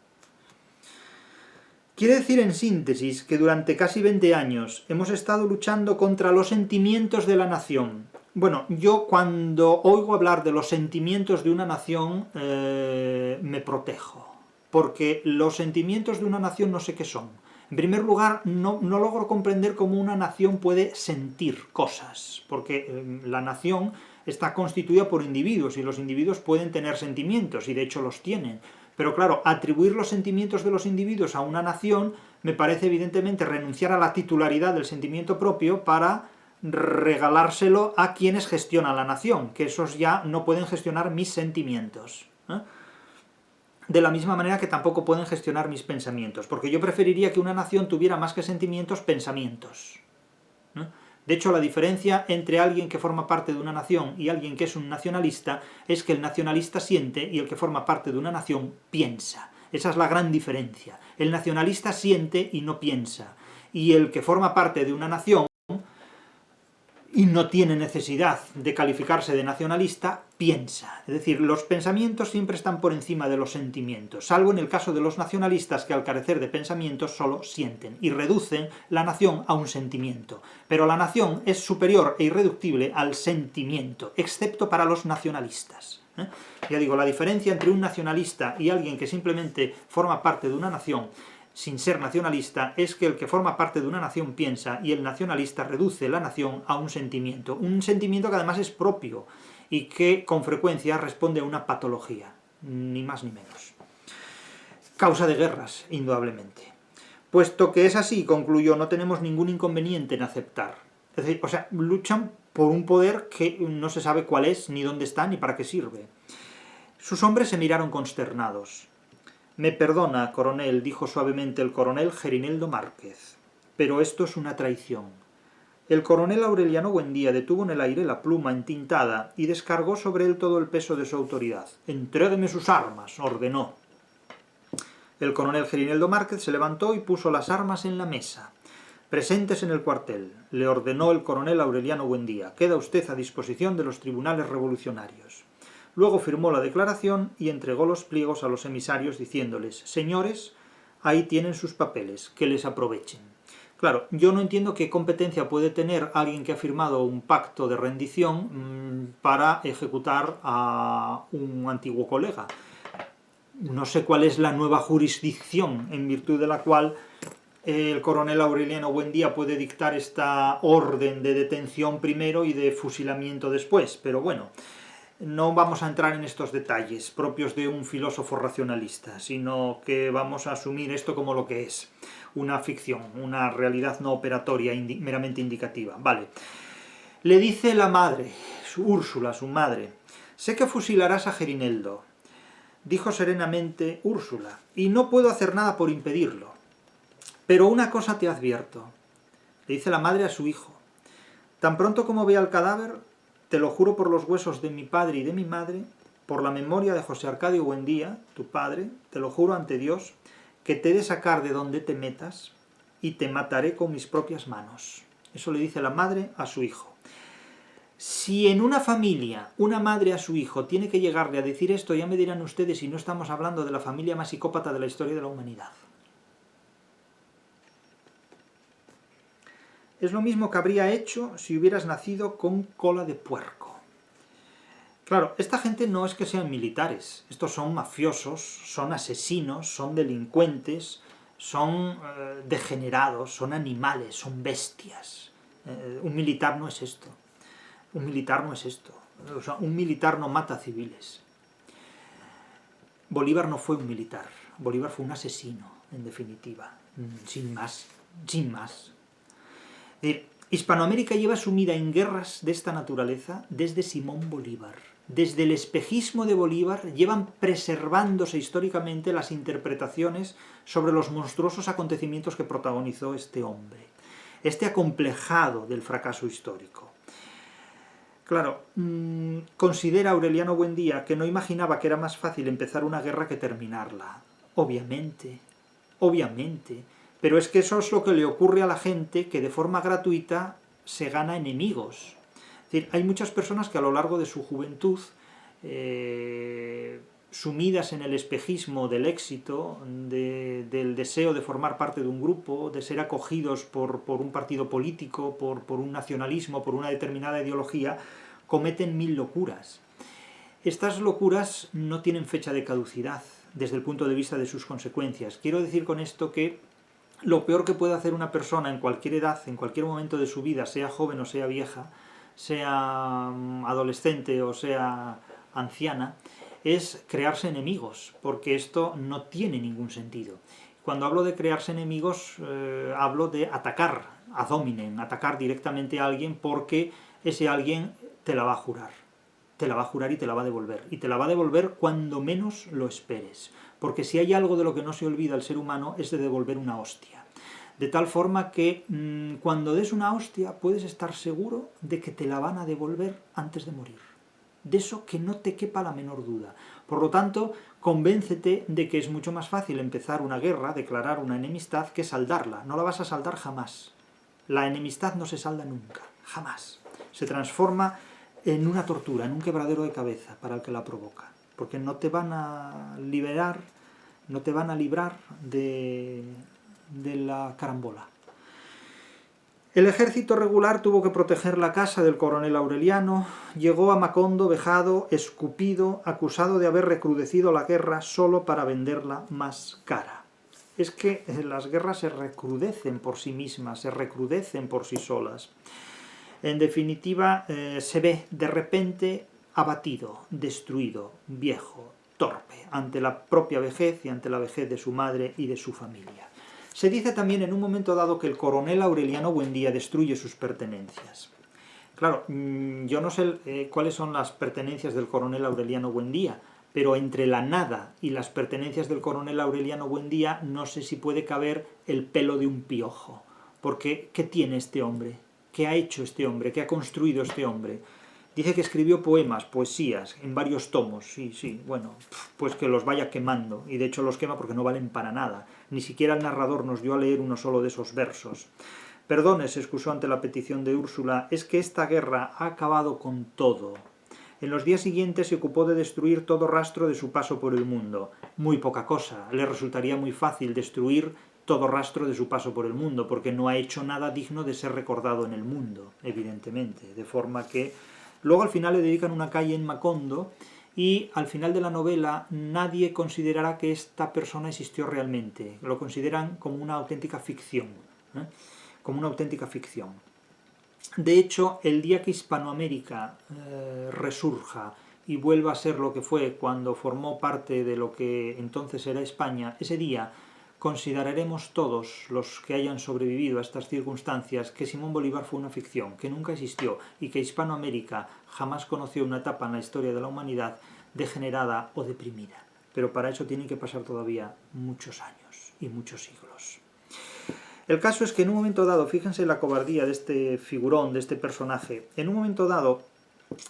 Quiere decir, en síntesis, que durante casi 20 años hemos estado luchando contra los sentimientos de la nación. Bueno, yo cuando oigo hablar de los sentimientos de una nación me protejo, porque los sentimientos de una nación no sé qué son. En primer lugar, no logro comprender cómo una nación puede sentir cosas, porque la nación está constituida por individuos y los individuos pueden tener sentimientos, y de hecho los tienen. Pero claro, atribuir los sentimientos de los individuos a una nación me parece evidentemente renunciar a la titularidad del sentimiento propio para regalárselo a quienes gestionan la nación, que esos ya no pueden gestionar mis sentimientos. De la misma manera que tampoco pueden gestionar mis pensamientos, porque yo preferiría que una nación tuviera más que sentimientos, pensamientos. De hecho, la diferencia entre alguien que forma parte de una nación y alguien que es un nacionalista es que el nacionalista siente y el que forma parte de una nación piensa. Esa es la gran diferencia. El nacionalista siente y no piensa, y el que forma parte de una nación y no tiene necesidad de calificarse de nacionalista, piensa. Es decir, los pensamientos siempre están por encima de los sentimientos, salvo en el caso de los nacionalistas, que al carecer de pensamientos solo sienten, y reducen la nación a un sentimiento. Pero la nación es superior e irreductible al sentimiento, excepto para los nacionalistas. Ya digo, la diferencia entre un nacionalista y alguien que simplemente forma parte de una nación sin ser nacionalista, es que el que forma parte de una nación piensa y el nacionalista reduce la nación a un sentimiento que además es propio y que con frecuencia responde a una patología, ni más ni menos. Causa de guerras, indudablemente. Puesto que es así, concluyó, no tenemos ningún inconveniente en aceptar. Es decir, o sea, luchan por un poder que no se sabe cuál es, ni dónde está, ni para qué sirve. Sus hombres se miraron consternados. «Me perdona, coronel», dijo suavemente el coronel Gerineldo Márquez, «pero esto es una traición». El coronel Aureliano Buendía detuvo en el aire la pluma entintada y descargó sobre él todo el peso de su autoridad. «Entrégueme sus armas», ordenó. El coronel Gerineldo Márquez se levantó y puso las armas en la mesa. «Presentes en el cuartel», le ordenó el coronel Aureliano Buendía. «Queda usted a disposición de los tribunales revolucionarios». Luego firmó la declaración y entregó los pliegos a los emisarios diciéndoles: «Señores, ahí tienen sus papeles, que les aprovechen». Claro, yo no entiendo qué competencia puede tener alguien que ha firmado un pacto de rendición para ejecutar a un antiguo colega. No sé cuál es la nueva jurisdicción en virtud de la cual el coronel Aureliano Buendía puede dictar esta orden de detención primero y de fusilamiento después, pero bueno, no vamos a entrar en estos detalles propios de un filósofo racionalista, sino que vamos a asumir esto como lo que es, una ficción, una realidad no operatoria, meramente indicativa. Vale. Le dice la madre, Úrsula, su madre: Sé que fusilarás a Gerineldo, dijo serenamente Úrsula, y no puedo hacer nada por impedirlo. Pero una cosa te advierto, le dice la madre a su hijo. Tan pronto como vea el cadáver, te lo juro por los huesos de mi padre y de mi madre, por la memoria de José Arcadio Buendía, tu padre, te lo juro ante Dios, que te he de sacar de donde te metas y te mataré con mis propias manos. Eso le dice la madre a su hijo. Si en una familia una madre a su hijo tiene que llegarle a decir esto, ya me dirán ustedes si no estamos hablando de la familia más psicópata de la historia de la humanidad. Es lo mismo que habría hecho si hubieras nacido con cola de puerco. Claro, esta gente no es que sean militares, estos son mafiosos, son asesinos, son delincuentes, son degenerados, son animales, son bestias. Un militar no es esto. Un militar no es esto. O sea, un militar no mata civiles. Bolívar no fue un militar. Bolívar fue un asesino, en definitiva. Sin más. Sin más. Es decir, Hispanoamérica lleva sumida en guerras de esta naturaleza desde Simón Bolívar. Desde el espejismo de Bolívar llevan preservándose históricamente las interpretaciones sobre los monstruosos acontecimientos que protagonizó este hombre. Este acomplejado del fracaso histórico. Claro, considera Aureliano Buendía que no imaginaba que era más fácil empezar una guerra que terminarla. Obviamente, obviamente. Pero es que eso es lo que le ocurre a la gente que de forma gratuita se gana enemigos. Es decir, hay muchas personas que a lo largo de su juventud, sumidas en el espejismo del éxito, del deseo de formar parte de un grupo, de ser acogidos por un partido político, por un nacionalismo, por una determinada ideología, cometen 1000 locuras. Estas locuras no tienen fecha de caducidad desde el punto de vista de sus consecuencias. Quiero decir con esto que lo peor que puede hacer una persona en cualquier edad, en cualquier momento de su vida, sea joven o sea vieja, sea adolescente o sea anciana, es crearse enemigos, porque esto no tiene ningún sentido. Cuando hablo de crearse enemigos, hablo de atacar ad hominem, atacar directamente a alguien porque ese alguien te la va a jurar. Te la va a jurar y te la va a devolver. Y te la va a devolver cuando menos lo esperes. Porque si hay algo de lo que no se olvida el ser humano es de devolver una hostia. De tal forma que cuando des una hostia puedes estar seguro de que te la van a devolver antes de morir. De eso que no te quepa la menor duda. Por lo tanto, convéncete de que es mucho más fácil empezar una guerra, declarar una enemistad, que saldarla. No la vas a saldar jamás. La enemistad no se salda nunca, jamás. Se transforma en una tortura, en un quebradero de cabeza para el que la provoca. Porque no te van a liberar, no te van a librar de la carambola. El ejército regular tuvo que proteger la casa del coronel Aureliano, llegó a Macondo vejado, escupido, acusado de haber recrudecido la guerra solo para venderla más cara. Es que las guerras se recrudecen por sí mismas, se recrudecen por sí solas. En definitiva, se ve de repente abatido, destruido, viejo, torpe, ante la propia vejez y ante la vejez de su madre y de su familia. Se dice también en un momento dado que el coronel Aureliano Buendía destruye sus pertenencias. Claro, yo no sé cuáles son las pertenencias del coronel Aureliano Buendía, pero entre la nada y las pertenencias del coronel Aureliano Buendía no sé si puede caber el pelo de un piojo. Porque, ¿qué tiene este hombre? ¿Qué ha hecho este hombre? ¿Qué ha construido este hombre? Dice que escribió poemas, poesías, en varios tomos. Sí, bueno, pues que los vaya quemando. Y de hecho los quema porque no valen para nada. Ni siquiera el narrador nos dio a leer uno solo de esos versos. Perdone, se excusó ante la petición de Úrsula, es que esta guerra ha acabado con todo. En los días siguientes se ocupó de destruir todo rastro de su paso por el mundo. Muy poca cosa. Le resultaría muy fácil destruir todo rastro de su paso por el mundo, porque no ha hecho nada digno de ser recordado en el mundo, evidentemente. De forma que luego al final le dedican una calle en Macondo y al final de la novela nadie considerará que esta persona existió realmente. Lo consideran como una auténtica ficción. Como una auténtica ficción. De hecho, el día que Hispanoamérica resurja y vuelva a ser lo que fue cuando formó parte de lo que entonces era España, ese día consideraremos todos los que hayan sobrevivido a estas circunstancias que Simón Bolívar fue una ficción, que nunca existió y que Hispanoamérica jamás conoció una etapa en la historia de la humanidad degenerada o deprimida. Pero para eso tienen que pasar todavía muchos años y muchos siglos. El caso es que en un momento dado, fíjense la cobardía de este figurón, de este personaje, en un momento dado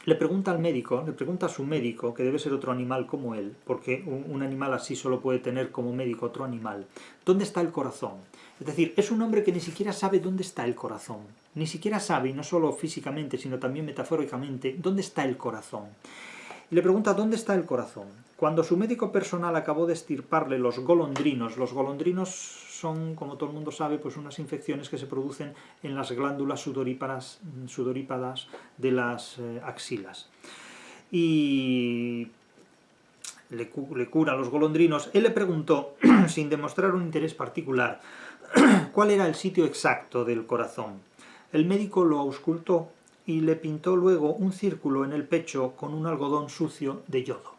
le pregunta al médico, le pregunta a su médico, que debe ser otro animal como él, porque un animal así solo puede tener como médico otro animal, ¿dónde está el corazón? Es decir, es un hombre que ni siquiera sabe dónde está el corazón, ni siquiera sabe, y no solo físicamente, sino también metafóricamente, dónde está el corazón. Y le pregunta dónde está el corazón. Cuando su médico personal acabó de extirparle los golondrinos son, como todo el mundo sabe, pues unas infecciones que se producen en las glándulas sudorípadas de las axilas. Y le cura los golondrinos. Él le preguntó, sin demostrar un interés particular, cuál era el sitio exacto del corazón. El médico lo auscultó y le pintó luego un círculo en el pecho con un algodón sucio de yodo.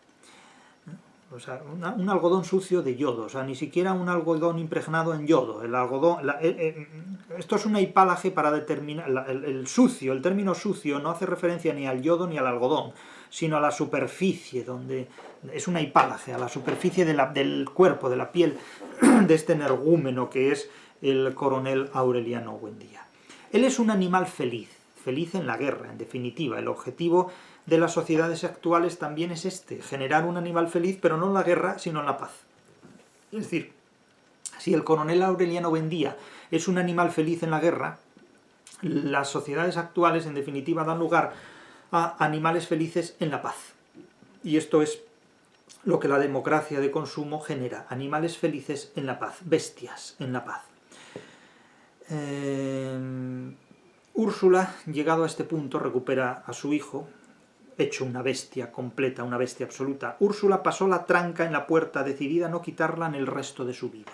O sea, un algodón sucio de yodo, o sea, ni siquiera un algodón impregnado en yodo. El algodón, esto es una hipálaje para determinar el sucio. El término sucio no hace referencia ni al yodo ni al algodón, sino a la superficie, donde es una hipálaje, a la superficie del cuerpo, de la piel de este energúmeno que es el coronel Aureliano Buendía. Él es un animal feliz en la guerra, en definitiva. El objetivo de las sociedades actuales también es generar un animal feliz, pero no en la guerra, sino en la paz. Es decir, si el coronel Aureliano Buendía es un animal feliz en la guerra, las sociedades actuales, en definitiva, dan lugar a animales felices en la paz. Y esto es lo que la democracia de consumo genera, animales felices en la paz, bestias en la paz. Úrsula, llegado a este punto, recupera a su hijo, hecho una bestia completa, una bestia absoluta. Úrsula pasó la tranca en la puerta, decidida a no quitarla en el resto de su vida.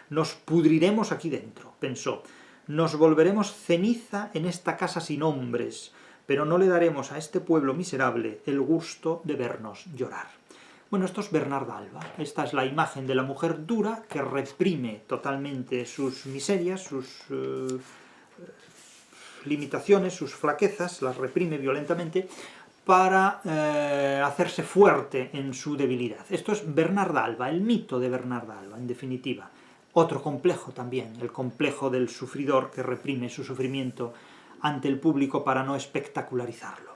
Nos pudriremos aquí dentro, pensó. Nos volveremos ceniza en esta casa sin hombres, pero no le daremos a este pueblo miserable el gusto de vernos llorar. Bueno, esto es Bernarda Alba. Esta es la imagen de la mujer dura que reprime totalmente sus miserias, sus limitaciones, sus flaquezas, las reprime violentamente para hacerse fuerte en su debilidad. Esto es Bernarda Alba, el mito de Bernarda Alba, en definitiva. Otro complejo también, el complejo del sufridor que reprime su sufrimiento ante el público para no espectacularizarlo.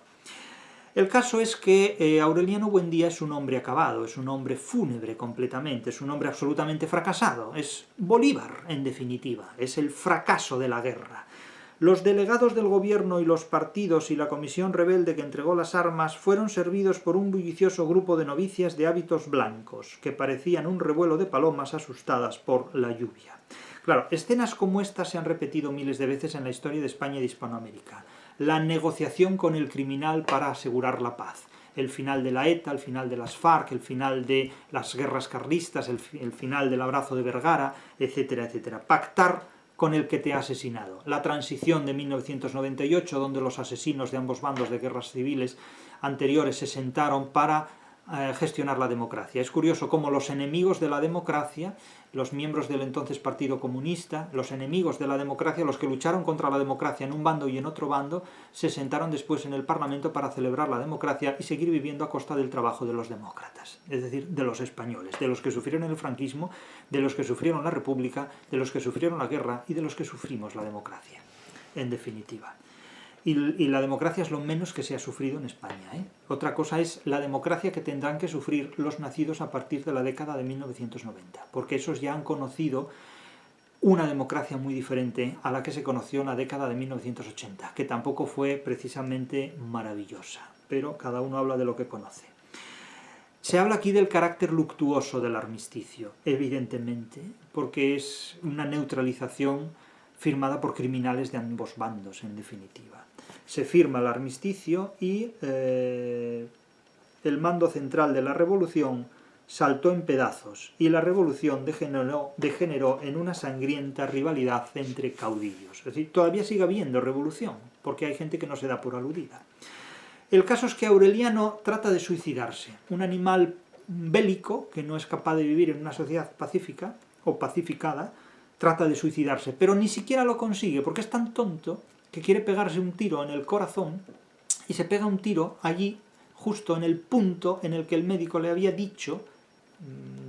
El caso es que Aureliano Buendía es un hombre acabado, es un hombre fúnebre completamente, es un hombre absolutamente fracasado, es Bolívar, en definitiva, es el fracaso de la guerra. Los delegados del gobierno y los partidos y la comisión rebelde que entregó las armas fueron servidos por un bullicioso grupo de novicias de hábitos blancos, que parecían un revuelo de palomas asustadas por la lluvia. Claro, escenas como estas se han repetido miles de veces en la historia de España y de Hispanoamérica. La negociación con el criminal para asegurar la paz. El final de la ETA, el final de las FARC, el final de las guerras carlistas, el final del abrazo de Vergara, etcétera, etcétera. Pactar con el que te ha asesinado. La transición de 1998, donde los asesinos de ambos bandos de guerras civiles anteriores se sentaron para gestionar la democracia. Es curioso cómo los enemigos de la democracia, los miembros del entonces Partido Comunista, los enemigos de la democracia, los que lucharon contra la democracia en un bando y en otro bando, se sentaron después en el Parlamento para celebrar la democracia y seguir viviendo a costa del trabajo de los demócratas, es decir, de los españoles, de los que sufrieron el franquismo, de los que sufrieron la república, de los que sufrieron la guerra y de los que sufrimos la democracia, en definitiva. Y la democracia es lo menos que se ha sufrido en España, ¿eh? Otra cosa es la democracia que tendrán que sufrir los nacidos a partir de la década de 1990, porque esos ya han conocido una democracia muy diferente a la que se conoció en la década de 1980, que tampoco fue precisamente maravillosa, pero cada uno habla de lo que conoce. Se habla aquí del carácter luctuoso del armisticio, evidentemente, porque es una neutralización firmada por criminales de ambos bandos, en definitiva. Se firma el armisticio y el mando central de la revolución saltó en pedazos y la revolución degeneró en una sangrienta rivalidad entre caudillos. Es decir, todavía sigue habiendo revolución, porque hay gente que no se da por aludida. El caso es que Aureliano trata de suicidarse, un animal bélico que no es capaz de vivir en una sociedad pacífica, o pacificada, trata de suicidarse, pero ni siquiera lo consigue, porque es tan tonto que quiere pegarse un tiro en el corazón, y se pega un tiro allí, justo en el punto en el que el médico le había dicho,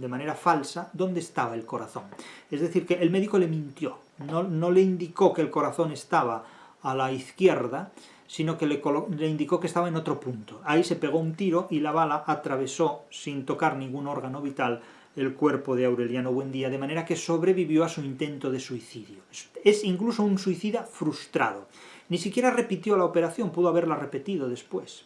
de manera falsa, dónde estaba el corazón. Es decir, que el médico le mintió, no le indicó que el corazón estaba a la izquierda, sino que le indicó que estaba en otro punto. Ahí se pegó un tiro y la bala atravesó, sin tocar ningún órgano vital, el cuerpo de Aureliano Buendía, de manera que sobrevivió a su intento de suicidio. Es incluso un suicida frustrado. Ni siquiera repitió la operación, pudo haberla repetido después.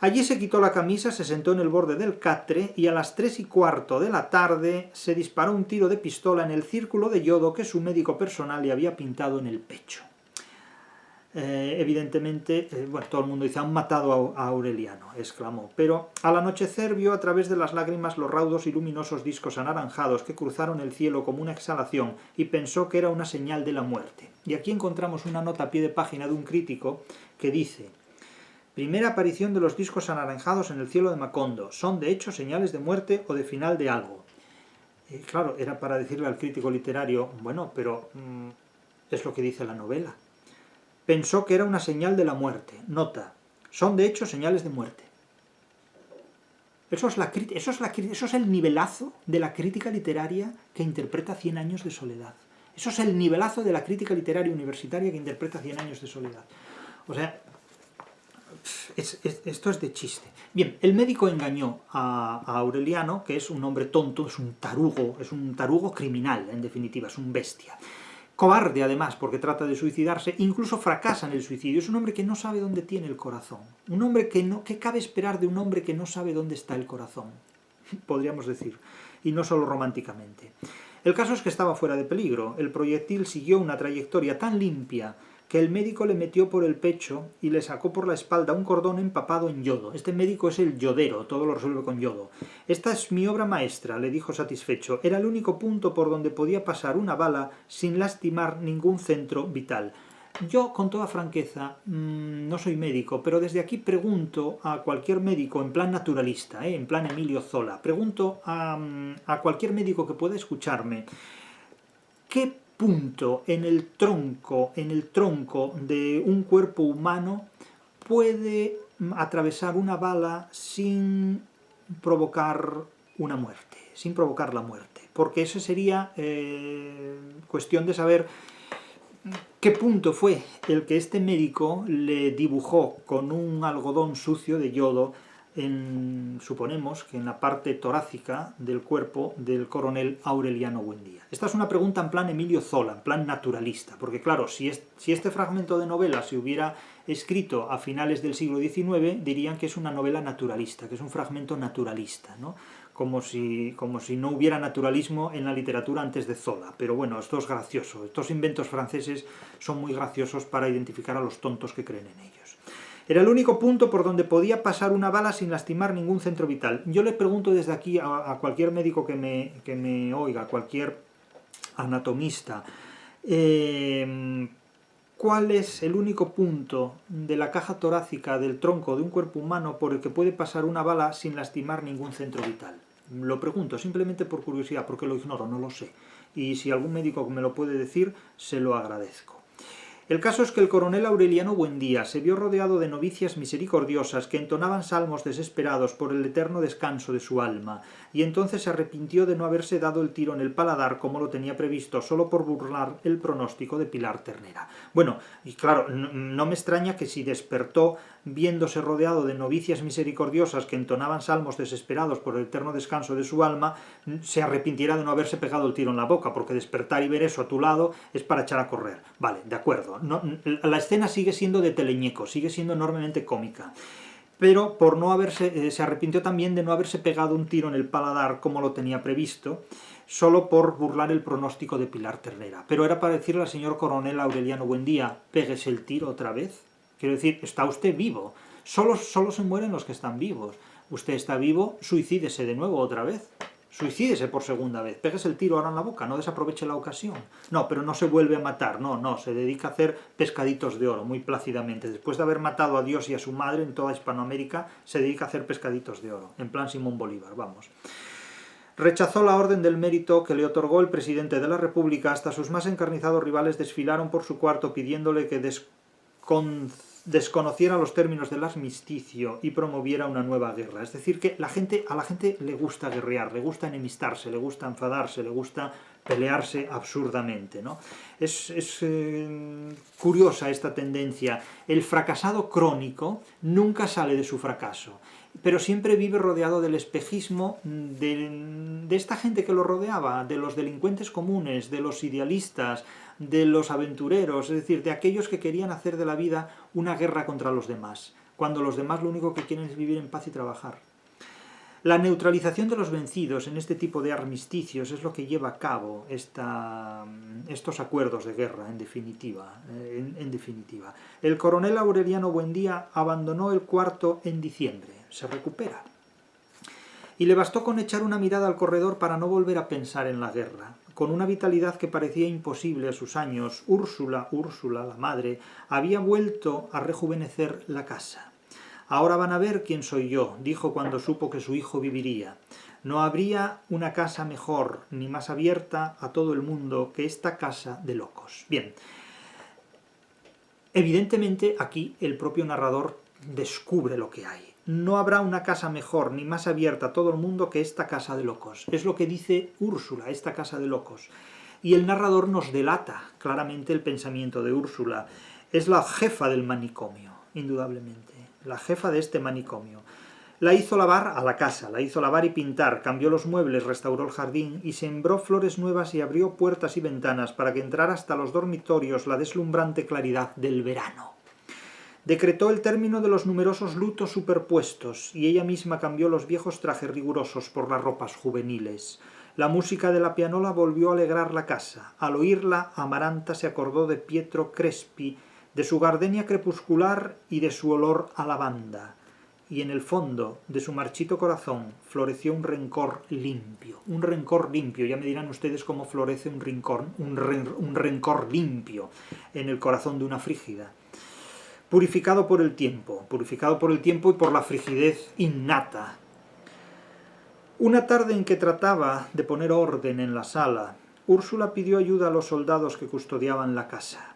Allí se quitó la camisa, se sentó en el borde del catre y a las 3:15 de la tarde se disparó un tiro de pistola en el círculo de yodo que su médico personal le había pintado en el pecho. Evidentemente, bueno, todo el mundo dice, han matado a Aureliano, exclamó, pero al anochecer vio a través de las lágrimas los raudos y luminosos discos anaranjados que cruzaron el cielo como una exhalación y pensó que era una señal de la muerte. Y aquí encontramos una nota a pie de página de un crítico que dice: primera aparición de los discos anaranjados en el cielo de Macondo, son de hecho señales de muerte o de final de algo. Claro, era para decirle al crítico literario, bueno, pero es lo que dice la novela. Pensó que era una señal de la muerte. Nota, son de hecho señales de muerte. Eso es el nivelazo de la crítica literaria que interpreta Cien años de soledad. Eso es el nivelazo de la crítica literaria universitaria que interpreta Cien años de soledad. O sea, esto es de chiste. Bien, el médico engañó a Aureliano, que es un hombre tonto, es un tarugo criminal, en definitiva, es un bestia. Cobarde, además, porque trata de suicidarse, incluso fracasa en el suicidio. Es un hombre que no sabe dónde tiene el corazón. Un hombre ¿qué cabe esperar de un hombre que no sabe dónde está el corazón? Podríamos decir, y no solo románticamente. El caso es que estaba fuera de peligro. El proyectil siguió una trayectoria tan limpia que el médico le metió por el pecho y le sacó por la espalda un cordón empapado en yodo. Este médico es el yodero, todo lo resuelve con yodo. Esta es mi obra maestra, le dijo satisfecho. Era el único punto por donde podía pasar una bala sin lastimar ningún centro vital. Yo, con toda franqueza, no soy médico, pero desde aquí pregunto a cualquier médico, en plan naturalista, en plan Emilio Zola, pregunto a cualquier médico que pueda escucharme, ¿qué punto en el tronco de un cuerpo humano puede atravesar una bala sin provocar una muerte, sin provocar la muerte? Porque eso sería cuestión de saber qué punto fue el que este médico le dibujó con un algodón sucio de yodo suponemos que en la parte torácica del cuerpo del coronel Aureliano Buendía. Esta es una pregunta en plan Emilio Zola, en plan naturalista, porque claro, si este fragmento de novela se hubiera escrito a finales del siglo XIX, dirían que es una novela naturalista, que es un fragmento naturalista, ¿no? Como si no hubiera naturalismo en la literatura antes de Zola. Pero bueno, esto es gracioso. Estos inventos franceses son muy graciosos para identificar a los tontos que creen en ellos. Era el único punto por donde podía pasar una bala sin lastimar ningún centro vital. Yo le pregunto desde aquí a cualquier médico que me oiga, cualquier anatomista, ¿cuál es el único punto de la caja torácica del tronco de un cuerpo humano por el que puede pasar una bala sin lastimar ningún centro vital? Lo pregunto simplemente por curiosidad, porque lo ignoro, no lo sé. Y si algún médico me lo puede decir, se lo agradezco. El caso es que el coronel Aureliano Buendía se vio rodeado de novicias misericordiosas que entonaban salmos desesperados por el eterno descanso de su alma, y entonces se arrepintió de no haberse dado el tiro en el paladar como lo tenía previsto, solo por burlar el pronóstico de Pilar Ternera. Bueno, y claro, no me extraña que si despertó viéndose rodeado de novicias misericordiosas que entonaban salmos desesperados por el eterno descanso de su alma, se arrepintiera de no haberse pegado el tiro en la boca, porque despertar y ver eso a tu lado es para echar a correr. Vale, de acuerdo. No, la escena sigue siendo de teleñeco, sigue siendo enormemente cómica, pero se arrepintió también de no haberse pegado un tiro en el paladar como lo tenía previsto, solo por burlar el pronóstico de Pilar Ternera. Pero era para decirle al señor coronel Aureliano Buendía, péguese el tiro otra vez. Quiero decir, está usted vivo. Solo se mueren los que están vivos. Usted está vivo, suicídese de nuevo otra vez. Suicídese por segunda vez, péguese el tiro ahora en la boca, no desaproveche la ocasión. No, pero no se vuelve a matar, no, se dedica a hacer pescaditos de oro, muy plácidamente. Después de haber matado a Dios y a su madre en toda Hispanoamérica, se dedica a hacer pescaditos de oro, en plan Simón Bolívar, vamos. Rechazó la Orden del Mérito que le otorgó el presidente de la República. Hasta sus más encarnizados rivales desfilaron por su cuarto pidiéndole que desconociera los términos del armisticio y promoviera una nueva guerra. Es decir, que a la gente le gusta guerrear, le gusta enemistarse, le gusta enfadarse, le gusta pelearse absurdamente, ¿no? Es curiosa esta tendencia. El fracasado crónico nunca sale de su fracaso, pero siempre vive rodeado del espejismo de esta gente que lo rodeaba, de los delincuentes comunes, de los idealistas, de los aventureros, es decir, de aquellos que querían hacer de la vida una guerra contra los demás, cuando los demás lo único que quieren es vivir en paz y trabajar. La neutralización de los vencidos en este tipo de armisticios es lo que lleva a cabo estos acuerdos de guerra, en definitiva. El coronel Aureliano Buendía abandonó el cuarto en diciembre, se recupera. Y le bastó con echar una mirada al corredor para no volver a pensar en la guerra. Con una vitalidad que parecía imposible a sus años, Úrsula, la madre, había vuelto a rejuvenecer la casa. «Ahora van a ver quién soy yo», dijo cuando supo que su hijo viviría. «No habría una casa mejor ni más abierta a todo el mundo que esta casa de locos». Bien, evidentemente aquí el propio narrador descubre lo que hay. No habrá una casa mejor ni más abierta a todo el mundo que esta casa de locos. Es lo que dice Úrsula, esta casa de locos. Y el narrador nos delata claramente el pensamiento de Úrsula. Es la jefa del manicomio, indudablemente. La jefa de este manicomio. La hizo lavar a la casa, la hizo lavar y pintar, cambió los muebles, restauró el jardín y sembró flores nuevas y abrió puertas y ventanas para que entrara hasta los dormitorios la deslumbrante claridad del verano. Decretó el término de los numerosos lutos superpuestos y ella misma cambió los viejos trajes rigurosos por las ropas juveniles. La música de la pianola volvió a alegrar la casa. Al oírla, Amaranta se acordó de Pietro Crespi, de su gardenia crepuscular y de su olor a lavanda. Y en el fondo de su marchito corazón floreció un rencor limpio. Un rencor limpio. Ya me dirán ustedes cómo florece un rencor limpio en el corazón de una frígida. Purificado por el tiempo y por la frigidez innata. Una tarde en que trataba de poner orden en la sala, Úrsula pidió ayuda a los soldados que custodiaban la casa.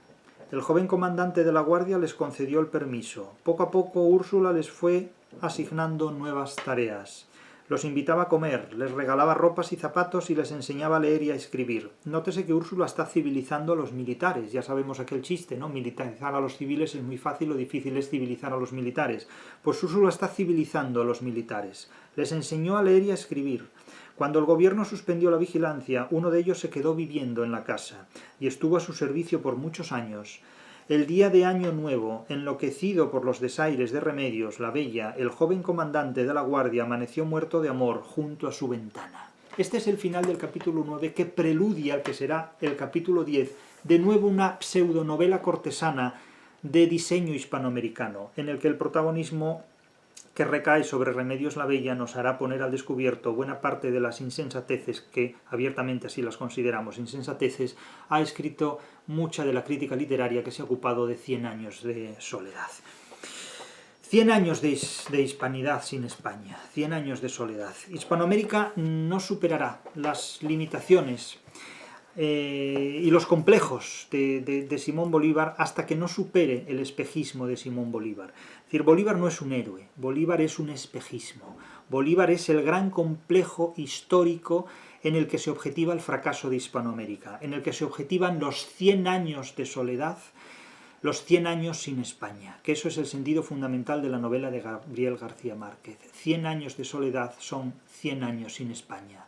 El joven comandante de la guardia les concedió el permiso. Poco a poco Úrsula les fue asignando nuevas tareas. Los invitaba a comer, les regalaba ropas y zapatos y les enseñaba a leer y a escribir. Nótese que Úrsula está civilizando a los militares. Ya sabemos aquel chiste, ¿no? Militarizar a los civiles es muy fácil, lo difícil es civilizar a los militares. Pues Úrsula está civilizando a los militares. Les enseñó a leer y a escribir. Cuando el gobierno suspendió la vigilancia, uno de ellos se quedó viviendo en la casa y estuvo a su servicio por muchos años. El día de Año Nuevo, enloquecido por los desaires de Remedios, la Bella, el joven comandante de la guardia amaneció muerto de amor junto a su ventana. Este es el final del capítulo 9 que preludia al que será el capítulo 10, de nuevo una pseudonovela cortesana de diseño hispanoamericano, en el que el protagonismo que recae sobre Remedios la Bella nos hará poner al descubierto buena parte de las insensateces que, abiertamente así las consideramos insensateces, ha escrito mucha de la crítica literaria que se ha ocupado de 100 años de soledad. 100 años de hispanidad sin España, 100 años de soledad. Hispanoamérica no superará las limitaciones y los complejos de Simón Bolívar hasta que no supere el espejismo de Simón Bolívar. Es decir, Bolívar no es un héroe, Bolívar es un espejismo. Bolívar es el gran complejo histórico en el que se objetiva el fracaso de Hispanoamérica, en el que se objetivan los 100 años de soledad, los 100 años sin España, que eso es el sentido fundamental de la novela de Gabriel García Márquez. 100 años de soledad son 100 años sin España.